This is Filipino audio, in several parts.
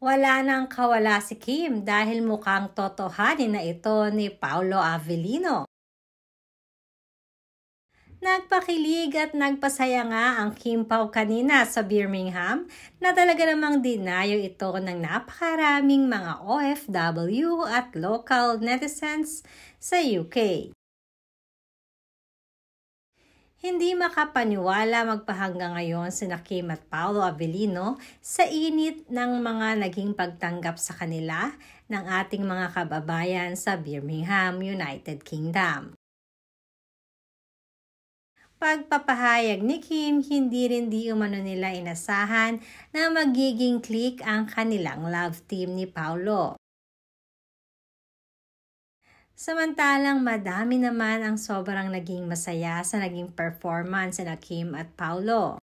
Wala nang kawala si Kim dahil mukhang totohanin na ito ni Paolo Avellino. Nagpakilig at nagpasaya nga ang Kim Pao kanina sa Birmingham na talaga namang dinayo ito ng napakaraming mga OFW at local netizens sa UK. Hindi makapaniwala magpahanggang ngayon sina Kim at Paolo Avellino sa init ng mga naging pagtanggap sa kanila ng ating mga kababayan sa Birmingham, United Kingdom. Pagpapahayag ni Kim, hindi rin di umano nila inasahan na magiging click ang kanilang love team ni Paolo. Samantalang madami naman ang sobrang naging masaya sa naging performance na Kim at Paolo.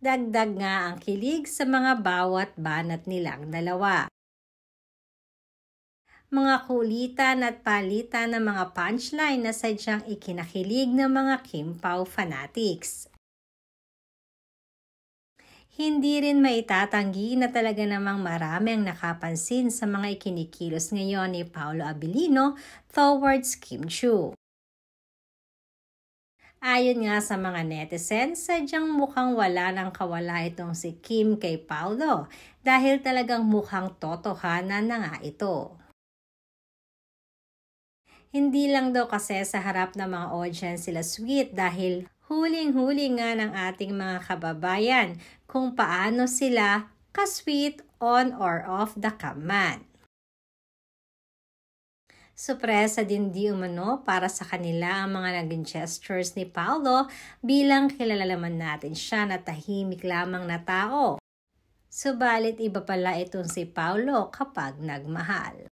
Dagdag nga ang kilig sa mga bawat banat nilang dalawa. Mga kulitan at palitan ng mga punchline na sadyang ikinakilig ng mga Kim Pao fanatics. Hindi rin maitatanggi na talaga namang marami ang nakapansin sa mga ikinikilos ngayon ni Paolo Avellino towards Kim Chiu. Ayon nga sa mga netizens, sadyang mukhang wala nang kawala itong si Kim kay Paolo dahil talagang mukhang totohanan na nga ito. Hindi lang daw kasi sa harap ng mga audience sila sweet dahil huling-huli nga ng ating mga kababayan kung paano sila ka-sweet on or off the cam man. Sorpresa din di umano para sa kanila ang mga naging gestures ni Paolo bilang kilala naman natin siya na tahimik lamang na tao. Subalit iba pala itong si Paolo kapag nagmahal.